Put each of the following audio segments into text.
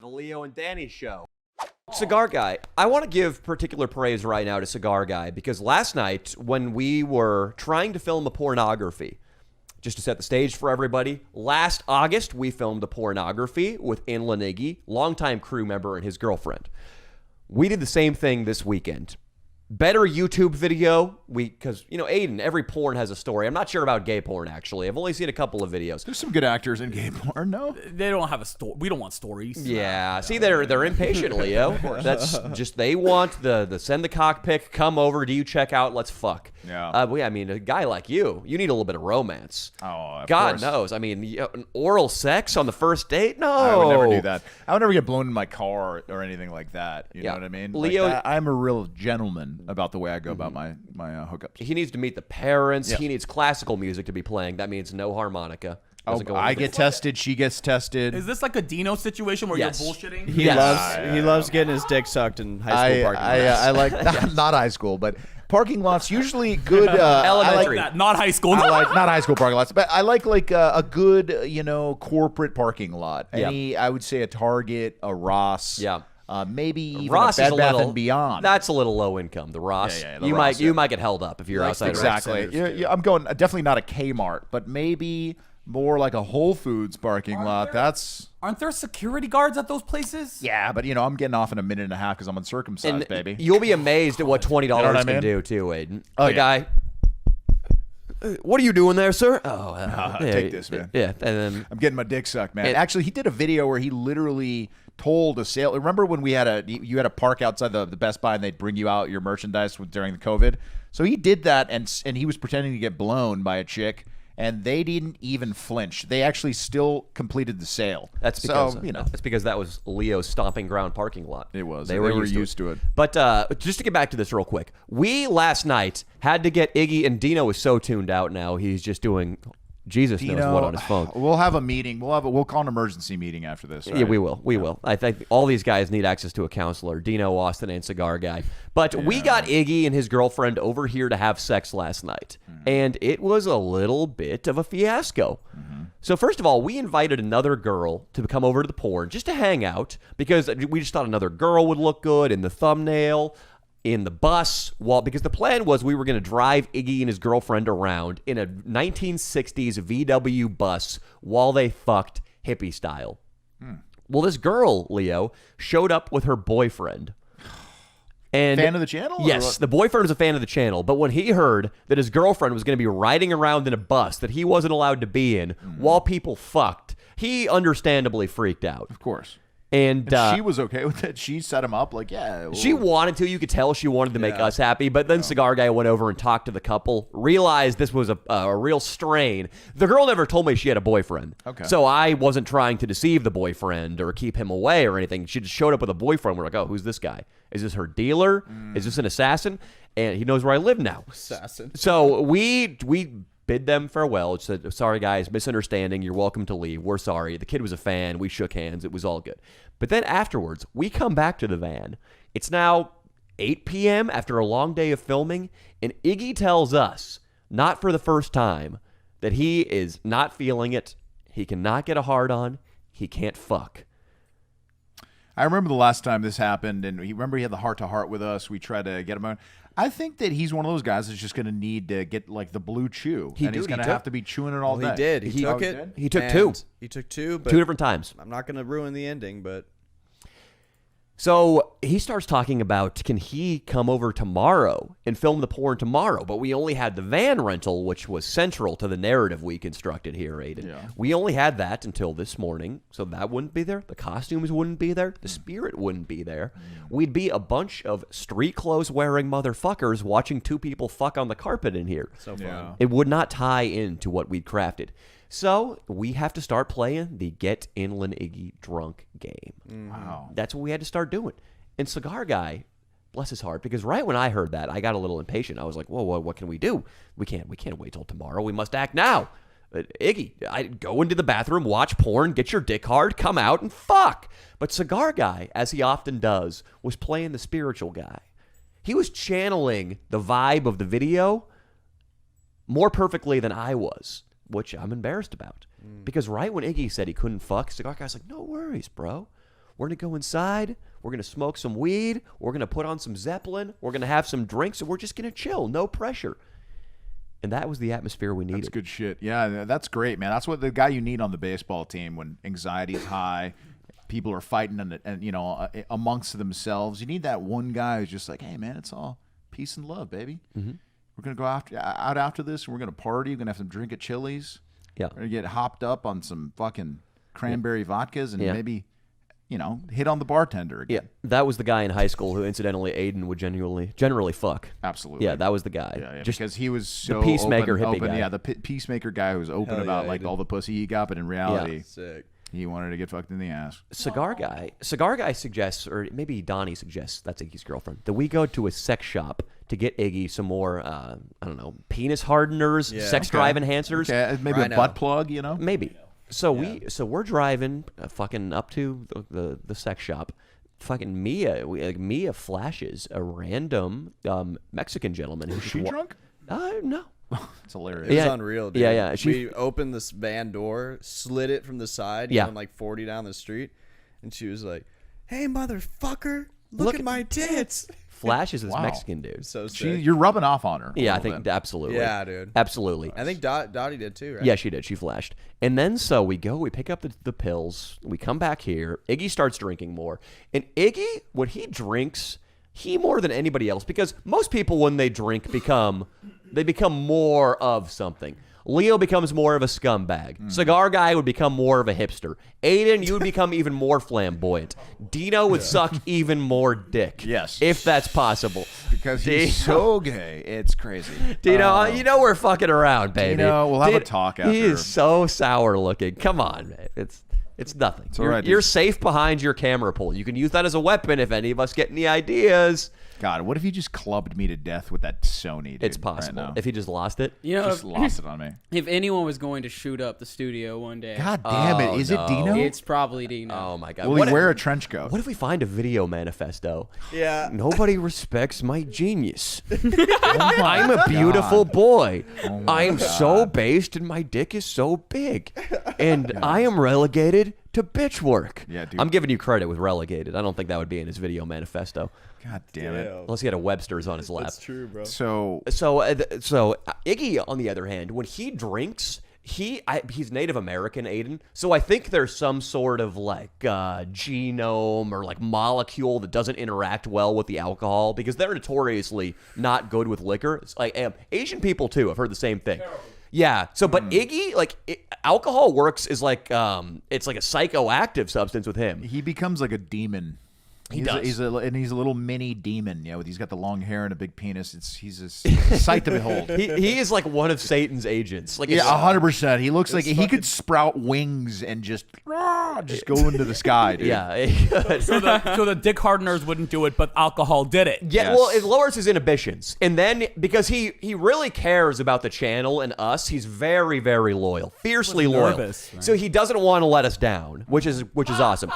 The Leo and Danny Show. Cigar Guy. I want to give particular praise right now to Cigar Guy because last night when we were trying to film a pornography, just to set the stage for everybody, last August we filmed a pornography with Inland Iggy, longtime crew member and his girlfriend. We did the same thing this weekend. Better YouTube video, because, you know, Aidan, every porn has a story. I'm not sure about gay porn, actually. I've only seen a couple of videos. There's some good actors in gay porn, no? They don't have a story. We don't want stories. Yeah, see, they're impatient, Leo. That's just, they want the send the cock pic, come over, do you check out, let's fuck. Yeah. I mean, a guy like you need a little bit of romance. Oh, of God course. knows. I mean, an oral sex on the first date? No. I would never do that. I would never get blown in my car or anything like that. You know what I mean? Leo, like I'm a real gentleman about the way I go about my hookups. He needs to meet the parents. Yeah. He needs classical music to be playing. That means no harmonica. Oh, I get tested. She gets tested. Is this like a Dino situation where Yes. you're bullshitting? He loves getting his dick sucked in high school parking lots. I like not high school, but parking lots usually good. Elementary. Not high school. I like not high school parking lots, but I like a good corporate parking lot. Yeah. I would say a Target, a Ross. Yeah. Maybe even Ross a is Bed a Bath little, and Beyond. That's a little low income. The Ross, Yeah, the you Ross, you might get held up if you're outside. Exactly. Right? I'm going definitely not a Kmart, but maybe more like a Whole Foods parking lot. Aren't there security guards at those places? Yeah, but I'm getting off in a minute and a half because I'm uncircumcised, And baby. you'll be amazed at what $20 what I can mean? do too, Aidan. Oh, the yeah. guy. What are you doing there, sir? Oh, yeah, take this, man. Yeah, and then I'm getting my dick sucked, man. Actually, he did a video where he literally told a sale. Remember when you had a park outside the Best Buy and they'd bring you out your merchandise during the COVID? So he did that, and he was pretending to get blown by a chick, and they didn't even flinch. They actually still completed the sale. that's because so, that's because that was Leo's stomping ground parking lot. It was. They were used to it. But just to get back to this real quick, we last night had to get Iggy, and Dino is so tuned out now. He's just doing Jesus knows what on his phone. We'll have a meeting. We'll call an emergency meeting after this. Right? Yeah, we will. We will. I think all these guys need access to a counselor. Dino, Austin, and Cigar Guy. But we got Iggy and his girlfriend over here to have sex last night. And it was a little bit of a fiasco. So first of all, we invited another girl to come over to the porn just to hang out because we just thought another girl would look good in the thumbnail, in the bus, because the plan was we were going to drive Iggy and his girlfriend around in a 1960s VW bus while they fucked hippie style. Well, this girl, Leo, showed up with her boyfriend. And Fan of the channel? Yes, the boyfriend was a fan of the channel, but when he heard that his girlfriend was going to be riding around in a bus that he wasn't allowed to be in while people fucked, he understandably freaked out. Of course. And she was okay with it. She set him up like, yeah. She wanted to. You could tell she wanted to make us happy. But then Cigar Guy went over and talked to the couple, realized this was a real strain. The girl never told me she had a boyfriend. Okay. So I wasn't trying to deceive the boyfriend or keep him away or anything. She just showed up with a boyfriend. We're like, oh, who's this guy? Is this her dealer? Is this an assassin? And he knows where I live now. Assassin. So we bid them farewell. It said, sorry, guys, misunderstanding. You're welcome to leave. We're sorry. The kid was a fan. We shook hands. It was all good. But then afterwards, we come back to the van. It's now 8 p.m. after a long day of filming, and Iggy tells us, not for the first time, that he is not feeling it. He cannot get a hard-on. He can't fuck. I remember the last time this happened, and he had the heart-to-heart with us. We tried to get him on. I think that he's one of those guys that's just going to need to get like the blue chew, and he's going to have to be chewing it all day. He did. He took he it. did? He took and two. He took two. But 2 different times. I'm not going to ruin the ending, but So he starts talking about, can he come over tomorrow and film the porn tomorrow? But we only had the van rental, which was central to the narrative we constructed here, Aidan. Yeah. We only had that until this morning, so that wouldn't be there. The costumes wouldn't be there. The spirit wouldn't be there. We'd be a bunch of street clothes wearing motherfuckers watching two people fuck on the carpet in here. so fun. Yeah. It would not tie into what we'd crafted. So we have to start playing the Get Inland Iggy drunk game. Wow. That's what we had to start doing. And Cigar Guy, bless his heart, because right when I heard that, I got a little impatient. I was like, whoa, what can we do? We can't wait till tomorrow. We must act now. Iggy, I'd go into the bathroom, watch porn, get your dick hard, come out and fuck. But Cigar Guy, as he often does, was playing the spiritual guy. He was channeling the vibe of the video more perfectly than I was, which I'm embarrassed about. Because right when Iggy said he couldn't fuck, Cigar Guy's like, no worries, bro. We're going to go inside. We're going to smoke some weed. We're going to put on some Zeppelin. We're going to have some drinks, and we're just going to chill. No pressure. And that was the atmosphere we needed. That's good shit. Yeah, that's great, man. That's what the guy you need on the baseball team when anxiety is high, people are fighting and amongst themselves. You need that one guy who's just like, hey, man, it's all peace and love, baby. Mm-hmm. We're going to go out after this, and we're going to party. We're going to have some drink at Chili's. Yeah. We're going to get hopped up on some fucking cranberry vodkas and maybe, hit on the bartender again. Yeah, that was the guy in high school who, incidentally, Aidan would generally fuck. Absolutely. Yeah, that was the guy. Yeah, just because he was so the peacemaker open, hippie guy. Yeah, the peacemaker guy who was open about all the pussy he got, but in reality, Sick. he wanted to get fucked in the ass. Cigar guy suggests, or maybe Donnie suggests, that's Iggy's girlfriend, that we go to a sex shop to get Iggy some more, penis hardeners, sex drive enhancers. Okay, maybe a butt plug, Maybe. So we're driving fucking up to the sex shop. Fucking Mia flashes a random Mexican gentleman. Was she drunk? No. It's hilarious. It was unreal, dude. Yeah. We opened this van door, slid it from the side, going like 40 down the street, and she was like, "Hey, motherfucker, look at my tits." Flash is this Mexican dude. So sick. You're rubbing off on her. Yeah, I think absolutely. Yeah, dude. Absolutely. I think Dottie did too, right? Yeah, she did. She flashed. And then so we pick up the pills. We come back here. Iggy starts drinking more. And Iggy, when he drinks, he more than anybody else, because most people when they drink become more of something. Leo becomes more of a scumbag. Cigar guy would become more of a hipster. Aidan, you would become even more flamboyant. Dino would suck even more dick. Yes. If that's possible. Because he's so gay. It's crazy. Dino, we're fucking around, baby. Dino, we'll have a talk after. He is so sour looking. Come on, man. It's nothing. It's all right, You're dude. safe behind your camera pole. You can use that as a weapon if any of us get any ideas. God, what if you just clubbed me to death with that Sony, dude? It's possible. Right now? If he just lost it. Just lost it on me. If anyone was going to shoot up the studio one day, God damn it. Is it Dino? it's probably Dino. Oh, my God. Will he wear a trench coat? What if we find a video manifesto? Yeah. Nobody respects my genius. I'm a beautiful boy. I am so based and my dick is so big. And I am relegated to bitch work. Yeah, dude. I'm giving you credit with relegated. I don't think that would be in his video manifesto. God damn it. Unless he had a Webster's on his lap. That's true, bro. So So Iggy, on the other hand, when he drinks, he's Native American, Aidan. So I think there's some sort of like genome or like molecule that doesn't interact well with the alcohol, because they're notoriously not good with liquor. It's like Asian people too. I've heard the same thing. Yeah. So, but Iggy, alcohol works is like it's like a psychoactive substance with him. he becomes like a demon. He's a little mini demon. He's got the long hair and a big penis. He's a sight to behold. He is like one of Satan's agents. Like 100%. He looks like he could sprout wings and just go into the sky, dude. Yeah. So the dick hardeners wouldn't do it, but alcohol did it. Yeah, Yes. well, it lowers his inhibitions. And then, because he really cares about the channel and us, he's very, very loyal. Fiercely loyal. nervous, right? So he doesn't want to let us down, which is awesome.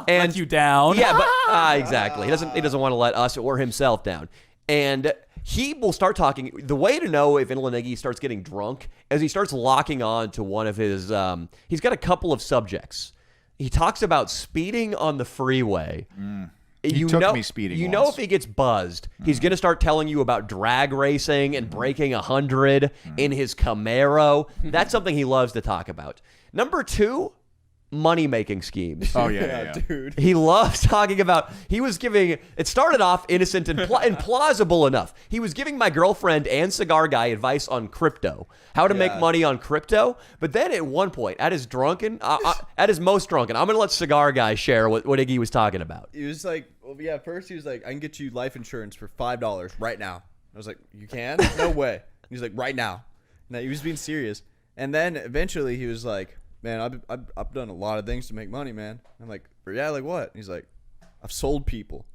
And Let you down. Yeah, but exactly. He doesn't want to let us or himself down. And he will start talking. The way to know if Inland Iggy starts getting drunk is he starts locking on to one of his he's got a couple of subjects. He talks about speeding on the freeway. He took me speeding You know, once. if he gets buzzed, he's going to start telling you about drag racing and breaking 100 in his Camaro. That's something he loves to talk about. Number 2, money-making schemes. Oh, yeah. Dude. He loves talking about, it started off innocent and plausible enough. He was giving my girlfriend and cigar guy advice on crypto, how to make money on crypto. But then at one point, at his most drunken, I'm going to let cigar guy share what Iggy was talking about. He was like, first he was like, I can get you life insurance for $5 right now. I was like, you can? No way. He's like, right now. No, he was being serious. And then eventually he was like, man, I've done a lot of things to make money, man. I'm like, yeah, like what? He's like, I've sold people.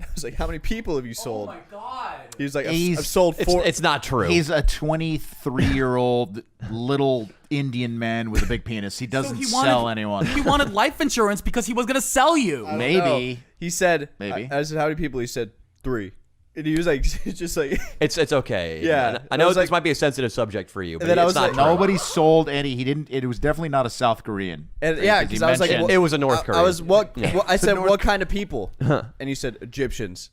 I was like, how many people have you sold? Oh my God. He was like, I've sold 4. It's not true. He's a 23-year-old little Indian man with a big penis. He doesn't sell anyone. He wanted life insurance because he was going to sell you. Maybe. He said, Maybe. I said, how many people? He said 3. And he was like, just like, It's okay. Yeah. I know I was this like- might be a sensitive subject for you, but then I it's was not like, true. Nobody sold any. He didn't. It was definitely not a South Korean. and thing, yeah, 'cause he because I was like, mentioned- It was a North I Korean. was what? Yeah. I said, what kind of people? And you said Egyptians.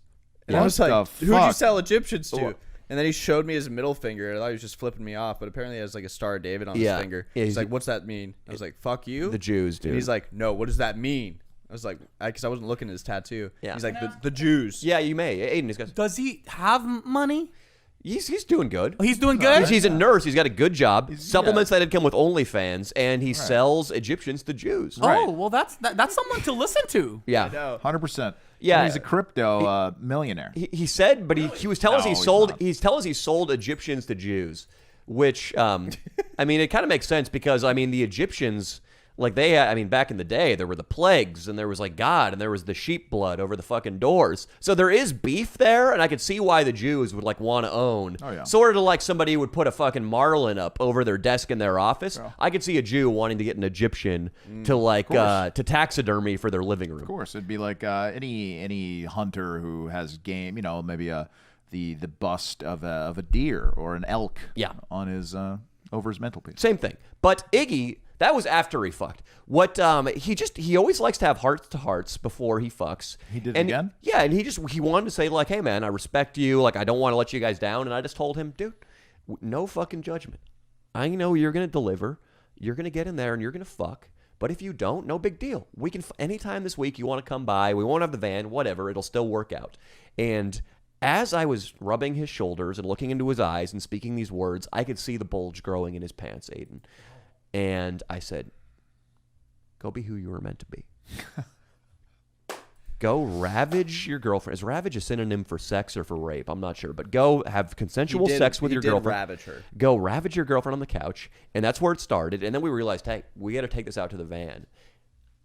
And I What was like, the who'd you fuck? sell Egyptians to? What? And then he showed me his middle finger. I thought he was just flipping me off, but apparently he has like a Star of David on Yeah. his finger. Yeah, He's he's- like, what's that mean? I was like, fuck you. the Jews, dude. And he's like, no, what does that mean? I was like, because I wasn't looking at his tattoo. Yeah. He's like, the Jews. yeah, you may. Aiden, he's got. Does he have money? He's doing good. He's doing good. He's a nurse. He's got a good job. Supplements that had come with OnlyFans, and he sells Egyptians to Jews. Oh, well, that's someone to listen to. Yeah. No. 100%. Yeah. He's a crypto millionaire. He said, but he was telling us No, he he's sold. not. He's telling us he sold Egyptians to Jews, which I mean, it kind of makes sense because I mean the Egyptians. Like back in the day, there were the plagues, and there was like God, and there was the sheep blood over the fucking doors. So there is beef there, and I could see why the Jews would like want to own. Oh, yeah. Sort of like somebody would put a fucking marlin up over their desk in their office. I could see a Jew wanting to get an Egyptian to like to taxidermy for their living room. Of course, it'd be like any hunter who has game. Maybe the bust of a deer or an elk. Yeah. On his over his mantelpiece. Same thing. But Iggy, that was after he fucked. What he always likes to have hearts to hearts before he fucks. He did it and, again? Yeah, and he wanted to say like, hey man, I respect you. Like I don't want to let you guys down. And I just told him, dude, no fucking judgment. I know you're gonna deliver. You're gonna get in there and you're gonna fuck. But if you don't, no big deal. We can anytime this week you want to come by. We won't have the van. Whatever. It'll still work out. And as I was rubbing his shoulders and looking into his eyes and speaking these words, I could see the bulge growing in his pants, Aidan. And I said, go be who you were meant to be. Go ravage your girlfriend. Is ravage a synonym for sex or for rape? I'm not sure. But go have consensual sex with your girlfriend. Ravage her. Go ravage your girlfriend on the couch. And that's where it started. And then we realized, hey, we got to take this out to the van.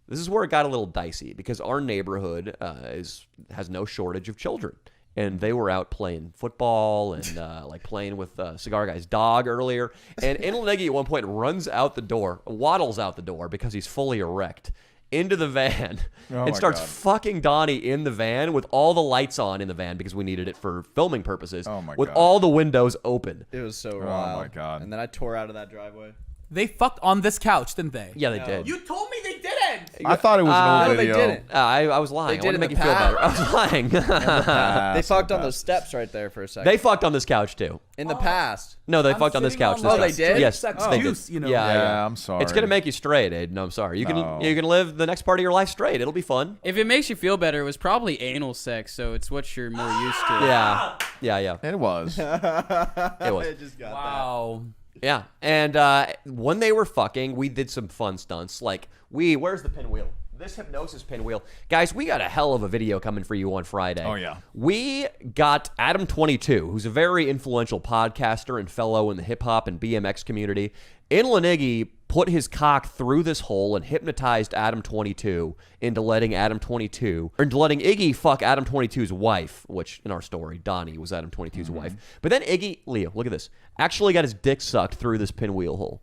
This is where it got a little dicey because our neighborhood has no shortage of children. And they were out playing football and like playing with Cigar Guy's dog earlier. And Inlanegi at one point runs out the door, waddles out the door because he's fully erect into the van and my starts God. fucking Donnie in the van with all the lights on in the van because we needed it for filming purposes. Oh my with God. all the windows open. It was so Oh, wild. my God. And then I tore out of that driveway. They fucked on this couch, didn't they? Yeah, they did. You told me they didn't. I thought it was an no, old they video. didn't. I was lying. They I did wanted to in make you the feel better. I past. was lying. They fucked on those steps right there for a second. They fucked on this couch too. in the past. No, they I'm fucked on this sitting couch. on this the couch. they did? Yes, Sex they juice, did. you know. Yeah, I'm sorry. It's gonna make you straight, Aiden. No, I'm sorry. You can No. you can live the next part of your life straight. It'll be fun. If it makes you feel better, it was probably anal sex, so it's what you're more used to. Yeah. It was. It was. I just got Wow. Yeah. And when they were fucking, we did some fun stunts. Like where's the pinwheel? This hypnosis pinwheel. Guys, we got a hell of a video coming for you on Friday. Oh, yeah. We got Adam22, who's a very influential podcaster and fellow in the hip-hop and BMX community. Inlanigi put his cock through this hole and hypnotized Adam22 into letting Iggy fuck Adam22's wife, which in our story, Donnie was Adam22's wife. But then Iggy, Leo, look at this, actually got his dick sucked through this pinwheel hole.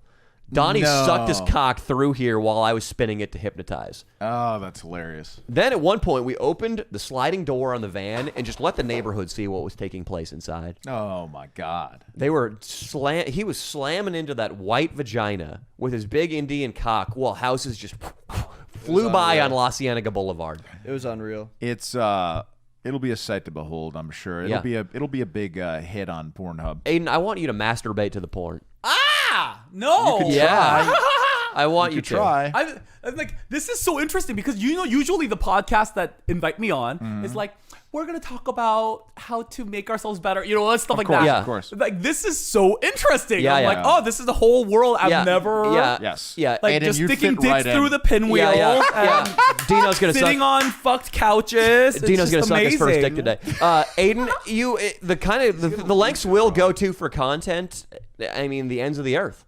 Donnie No. sucked his cock through here while I was spinning it to hypnotize. Oh, that's hilarious. Then at one point, we opened the sliding door on the van and just let the neighborhood see what was taking place inside. Oh my God. They were he was slamming into that white vagina with his big Indian cock while houses just flew by on La Cienega Boulevard. It was unreal. It's it'll be a sight to behold, I'm sure. Yeah. It'll be a big hit on Pornhub. Aiden, I want you to masturbate to the porn. No. Yeah. I want you, You try. I'm like, this is so interesting because usually the podcast that invite me on is like, we're gonna talk about how to make ourselves better, stuff like course, that. Yeah. Of course. Like this is so interesting. Yeah, I'm yeah. like, oh, this is a whole world I've never. Yes. Yeah. Like Aidan, just you sticking fit dicks right in. through the pinwheel. Yeah. Dino's gonna Sitting suck. on fucked couches. It's Dino's just gonna suck his first dick amazing. today. Aiden, the lengths we'll go to for content. I mean, the ends of the earth.